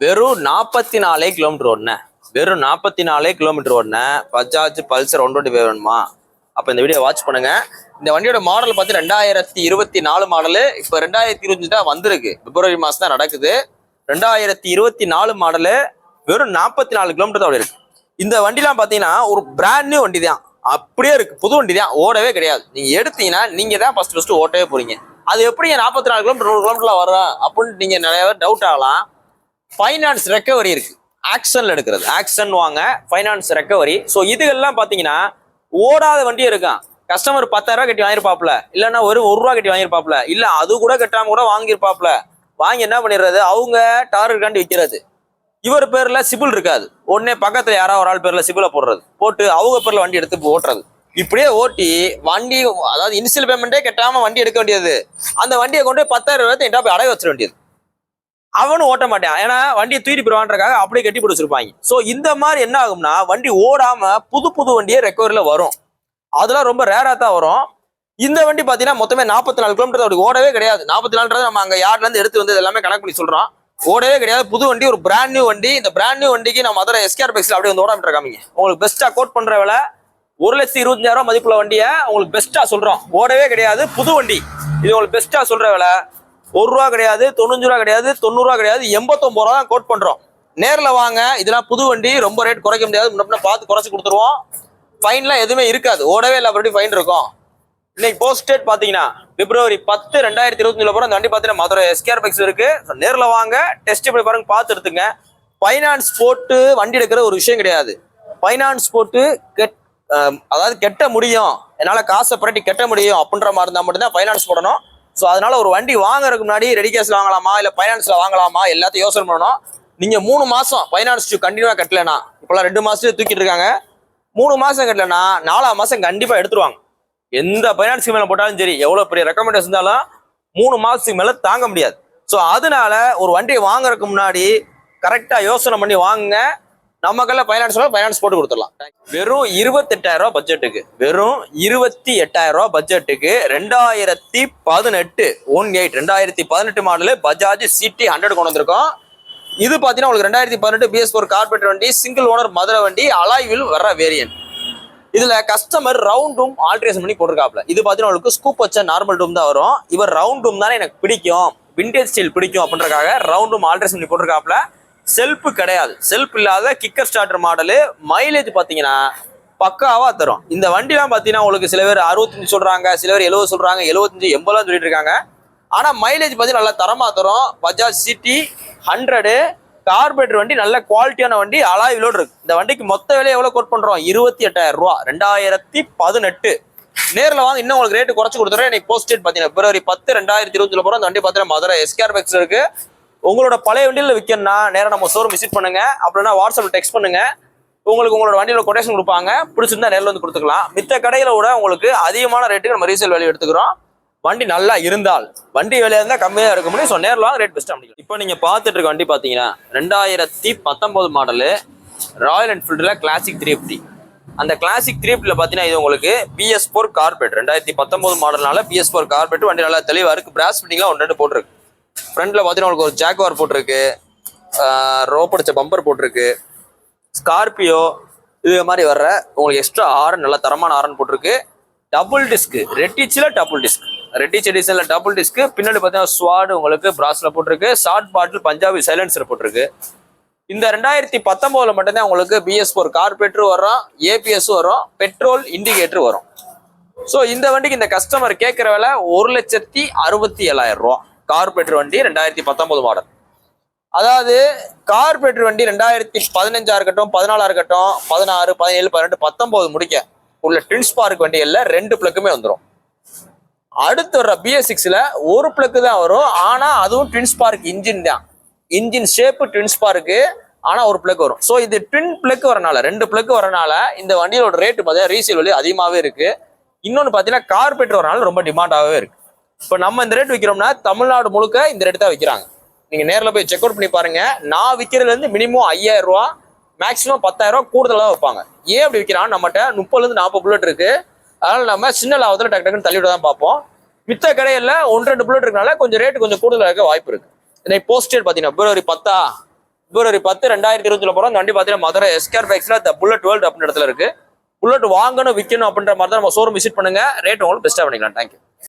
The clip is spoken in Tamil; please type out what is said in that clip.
வெறும் 44 கிலோமீட்டர் ஓடுன வெறும் 44 கிலோமீட்டர் ஓடுன பஜாஜ் பல்சர் 125 வேணுமா? அப்ப இந்த வீடியோ வாட்ச் பண்ணுங்க. இந்த வண்டியோட மாடல் பார்த்து 2024 மாடலு. இப்போ 2025 தான் வந்திருக்கு. பிப்ரவரி மாசம் தான் நடக்குது. 2024 மாடலு. வெறும் 44 கிலோமீட்டர் தான் இருக்கு. இந்த வண்டிலாம் பாத்தீங்கன்னா ஒரு பிராண்ட் நியூ வண்டி தான். அப்படியே இருக்கு, புது வண்டி தான், ஓடவே கிடையாது. நீங்க எடுத்தீங்கன்னா நீங்க தான் ஃபர்ஸ்ட் ஓட்டவே போறீங்க. அது எப்படிங்க 44 கிலோமீட்டர் 100 கிலோமீட்டர்ல வரும் அப்படின்னு நீங்க நிறைய பேர் டவுட் ஆகலாம். ஃபைனான்ஸ் ரெக்கவரி இருக்கு. ஆக்ஷன்ல எடுக்கிறது, ஆக்ஷன் வாங்க ஃபைனான்ஸ் ரெக்கவரி. ஸோ இதுகள்லாம் பாத்தீங்கன்னா ஓடாத வண்டியும் இருக்கான். கஸ்டமர் 10,000 ரூபாய் கட்டி வாங்கிருப்பாப்ல, இல்லைன்னா ஒரு ரூபா கட்டி வாங்கிருப்பாப்ல, இல்ல அது கூட கட்டாம கூட வாங்கிருப்பாப்ல. வாங்கி என்ன பண்ணிடுறது, அவங்க டார்கெட் காண்டி விற்கிறது. இவர் பேர்ல சிபில் இருக்காது, உடனே பக்கத்துல யாராவது ஒரு ஆள் பேர்ல சிபில போட்டு அவங்க பேர்ல வண்டி எடுத்து ஓட்டுறது. இப்படியே ஓட்டி வண்டி, அதாவது இனிஷியல் பேமெண்டே கட்டாம வண்டி எடுக்க வேண்டியது. அந்த வண்டியை கொண்டு போய் 10,000 ரூபாய் போய் அடகு வச்சிட வேண்டியது. அவனும் ஓட்ட மாட்டான், ஏன்னா வண்டியை தூக்கிட்டு போயிடுவான்றக்காக அப்படியே கட்டி பிடிச்சிருப்பாங்க. ஸோ இந்த மாதிரி என்ன ஆகும்னா, வண்டி ஓடாம புது வண்டியே ரெக்கவரியில வரும். அதெல்லாம் ரொம்ப ரேரா தான் வரும். இந்த வண்டி பாத்தீங்கன்னா மொத்தமே 44 கிலோமீட்டர் அப்படி ஓடவே கிடையாது. 44 நம்ம அங்க யார்ட்ல இருந்து எடுத்து வந்து எல்லாமே கணக்கு பண்ணி சொல்றோம். ஓடவே கிடையாது, புது வண்டி, ஒரு பிராண்ட் நியூ வண்டி. இந்த பிராண்ட் நியூ வண்டிக்கு நம்ம மதுரை எஸ்கேஆர் பைக்ஸ்ல அப்படியே வந்து ஓடாம காமிங்க. உங்களுக்கு பெஸ்டா கோட் பண்ற விலை 1,25,000 மதிப்புள்ள வண்டியை உங்களுக்கு பெஸ்டா சொல்றோம். ஓடவே கிடையாது, புது வண்டி. இது உங்களுக்கு பெஸ்டா சொல்ற விலை 1 ரூபா கிடையாது, 95 ரூபா கிடையாது, 90 ரூபா கிடையாது, 89 ரூபா தான் கோட் பண்றோம். நேர்ல வாங்க, இதெல்லாம் புது வண்டி, ரொம்ப ரேட் குறைக்க முடியாது. முன்ன பார்த்து குறைச்சு கொடுத்துருவோம். ஃபைன்லாம் எதுவுமே இருக்காது, ஓடவே இல்லை அப்படி ஃபைன் இருக்கும். இன்னைக்கு போஸ்ட் டேட் பாத்தீங்கன்னா பிப்ரவரி 10, 2025 போற அந்த வண்டி பாத்தீங்கன்னா மதுரை எஸ்கேஆர் பைக்ஸ் இருக்கு. நேர்ல வாங்க, டெஸ்ட் பண்ணி பாருங்க, பார்த்து எடுத்துங்க. ஃபைனான்ஸ் போட்டு வண்டி எடுக்கிற ஒரு விஷயம் கிடையாது. ஃபைனான்ஸ் போட்டு அதாவது கெட்ட முடியும், என்னால காசை புரட்டி கெட்ட முடியும் அப்படின்ற மாதிரி இருந்தா மட்டும்தான் ஃபைனான்ஸ் போடணும். ஸோ அதனால ஒரு வண்டி வாங்குறதுக்கு முன்னாடி ரெடி கேஷ்ல வாங்கலாமா இல்ல ஃபைனான்ஸ்ல வாங்கலாமா எல்லாத்தையும் யோசனை பண்ணணும். நீங்க 3 மாசம் ஃபைனான்ஸ் கண்டினியூவா கட்டலனா, இப்பெல்லாம் 2 மாசத்துல தூக்கிட்டு இருக்காங்க. 3 மாசம் கட்டலனா 4ஆம் மாசம் கண்டிப்பா எடுத்துருவாங்க. எந்த ஃபைனான்ஸ்க்கு மேல போட்டாலும் சரி, எவ்வளவு பெரிய ரெக்கமெண்டேஷன் இருந்தாலும் 3 மாசத்துக்கு மேல தாங்க முடியாது. ஸோ அதனால ஒரு வண்டியை வாங்குறதுக்கு முன்னாடி கரெக்டா யோசனை பண்ணி வாங்குங்க. நமக்கெல்லாம் ஃபைனான்ஸ் போட்டு கொடுத்துடலாம். வெறும் 28,000 ரூபாய் பட்ஜெட்டுக்கு, வெறும் 28,000 ரூபாய் பட்ஜெட்டுக்கு 2018 2018 மாடலு பஜாஜ் சிடி 100 கொண்டு வந்திருக்கோம். இது பாத்தீங்கன்னா உங்களுக்கு 2018 BS4 கார்பரேட் வண்டி, சிங்கிள் ஓனர் மதுரை வண்டி, அலாய்வில் வர்ற வேரியன்ட். இதுல கஸ்டமர் ரவுண்ட் ரூம் ஆல்ட்ரேஷன் பண்ணி போட்டிருக்காப்ல. இது பாத்தீங்கன்னா உங்களுக்கு ஸ்கூப் வச்ச நார்மல் ரூம் தான் வரும். இவர் ரவுண்ட் ரூம் தானே எனக்கு பிடிக்கும், விண்டேஜ் ஸ்டைல் பிடிக்கும் அப்படின்றக்காக ரவுண்ட் ரூம் ஆல்ட்ரேஷன் பண்ணி போட்டிருக்காப்ல. செல்ஃப் கிடையாது, செல்ஃப் இல்லாத கிக்கர் ஸ்டார்டர் மாடலு. மைலேஜ் பாத்தீங்கன்னா பக்காவா தரும். இந்த வண்டிலாம் பாத்தீங்கன்னா உங்களுக்கு சில பேர் 65 சொல்றாங்க, சில பேர் 70 சொல்றாங்க, 75 80 சொல்லிட்டு இருக்காங்க. ஆனா மைலேஜ் பாத்தீங்கன்னா நல்லா தரமா தரும். பஜாஜ் சிடி 100 கார்பரேட்டர் வண்டி, நல்ல குவாலிட்டியான வண்டி, அலாய்விலோடு இருக்கு. இந்த வண்டிக்கு மொத்த விலை எவ்வளவு கோட் பண்றோம், 28,000 ரூபா 2018. நேரில் வாங்க, இன்னும் உங்களுக்கு ரேட்டு குறைச்சு கொடுத்துறேன். இன்னைக்கு போஸ்ட் டேட் பாத்தீங்கன்னா பிப்ரவரி 10, 2025 போறோம். அந்த வண்டி பாத்தீங்கன்னா மதுரை எஸ்கேஆர் பைக்ஸ் இருக்கு. உங்களோட பழைய வண்டியில விற்கணும்னா நேரம் நம்ம ஷோரூம் விசிட் பண்ணுங்க, அப்படின்னா வாட்ஸ்அப்ல டெக்ஸ்ட் பண்ணுங்க. உங்களுக்கு உங்களோட வண்டியில கொட்டேஷன் கொடுப்பாங்க, பிடிச்சிருந்தா நேரில் வந்து கொடுத்துக்கலாம். மித்த கடையில விட உங்களுக்கு அதிகமான ரேட்டுக்கு நம்ம ரீசேல் வேல்யூ எடுத்துக்கிறோம். வண்டி நல்லா இருந்தால், வண்டி விலையா இருந்தா கம்மியா இருக்க முடியும். ஸோ நேரில் வாங்க, ரேட் பெஸ்ட்டாக முடியும். இப்போ நீங்க பார்த்துட்டு இருக்க வண்டி பாத்தீங்கன்னா 2019 மாடலு ராயல் என்ஃபீல்டுல கிளாசிக் 350. அந்த கிளாசிக் 350 பாத்தீங்கன்னா இது உங்களுக்கு BS4 கார்பரேட் 2019 மாடல்னால BS4 கார்பரேட் வண்டி நல்லா தெளிவா இருக்கு. பிராஸ் ஃபிட்டிங்லாம் 1 2 போட்டிருக்கு. ஃப்ரண்ட்ல பாத்தீங்கன்னா உங்களுக்கு ஒரு ஜாக்வார் போட்டிருக்கு, ரோப் அடிச்ச பம்பர் போட்டிருக்கு, ஸ்கார்பியோ இது மாதிரி வர்ற உங்களுக்கு எக்ஸ்ட்ரா ஆரன், நல்ல தரமான ஆரன் போட்டிருக்கு. டபுள் டிஸ்க் ரெட்டிச்சில டபுள் டிஸ்க், ரெட்டிச் எடிஷன்ல டபுள் டிஸ்க். பின்னாடி பார்த்தீங்கன்னா ஸ்வாட் உங்களுக்கு பிராஸ்ல போட்டிருக்கு. ஷார்ட் பாட்டில் பஞ்சாபி சைலன்சர் போட்டிருக்கு. இந்த 2019 மட்டும்தான் உங்களுக்கு BS4 கார்பரேட்டர் வரும், APS வரும், பெட்ரோல் இண்டிகேட்டர் வரும். ஸோ இந்த வண்டிக்கு இந்த கஸ்டமர் கேட்கிற விலை 1,67,000 ரூபா. கார்பரேட்டர் வண்டி 2019 மாடல். அதாவது கார்பரேட்டர் வண்டி 2015 இருக்கட்டும், 14 இருக்கட்டும், 16, 17, 18, 19 முடிக்க உள்ள ட்வின் ஸ்பார்க் வண்டிகள்ல 2 பிளக்குமே வந்துடும். அடுத்து வர்ற BS6ல 1 பிளக்கு தான் வரும். ஆனா அதுவும் ட்வின் ஸ்பார்க் இன்ஜின் தான், இன்ஜின் ஷேப் ட்வின் ஸ்பார்க்கு, ஆனா 1 பிளக் வரும். ஸோ இது ட்வின் பிளக் வரனால, 2 பிளக் வரனால இந்த வண்டியோட ரேட்டு பார்த்தீங்கன்னா ரீசேல் வேல்யூ அதிகமாகவே இருக்கு. இன்னொன்று பார்த்தீங்கன்னா கார்பரேட்டர் வரனால ரொம்ப டிமாண்டாகவே இருக்கு. இப்போ நம்ம இந்த ரேட் விற்கிறோம்னா தமிழ்நாடு முழுக்க இந்த ரேட்டு தான் விற்கிறாங்க. நீங்க நேரில் போய் செக் அவுட் பண்ணி பாருங்க. நான் விற்கிறதுல இருந்து மினிமம் 5,000 ரூபா, மேக்ஸிமம் 10,000 ரூபா கூடுதலாக வைப்பாங்க. ஏன் அப்படி விற்கிறான், நம்மகிட்ட 30 to 40 புல்லட் இருக்கு. அதனால நம்ம சின்ன லாபத்தில் டக்கு டக்குன்னு தள்ளிவிட தான் பார்ப்போம். மித்த கடையில் 1 2 புல்லட் இருக்கனால கொஞ்சம் ரேட்டு கொஞ்சம் கூடுதலாக இருக்க வாய்ப்பு இருக்கு. இன்னைக்கு போஸ்ட் டேட் பார்த்தீங்கன்னா பிப்ரவரி 10 February 10, 2020 போறோம். இந்த வண்டி பாத்தீங்கன்னா மதுரை எஸ்கேர் பைக்ஸ்ல புல்லட் வேர்ல்ட் அப்படின்ற இடத்துல இருக்கு. புல்லட் வாங்கணும் விற்கணும் அப்படின்ற மாதிரி தான் நம்ம ஷோரூம் விசிட் பண்ணுங்க. ரேட் உங்களுக்கு பெஸ்ட்டாக பண்ணிக்கலாம். தேங்க்யூ.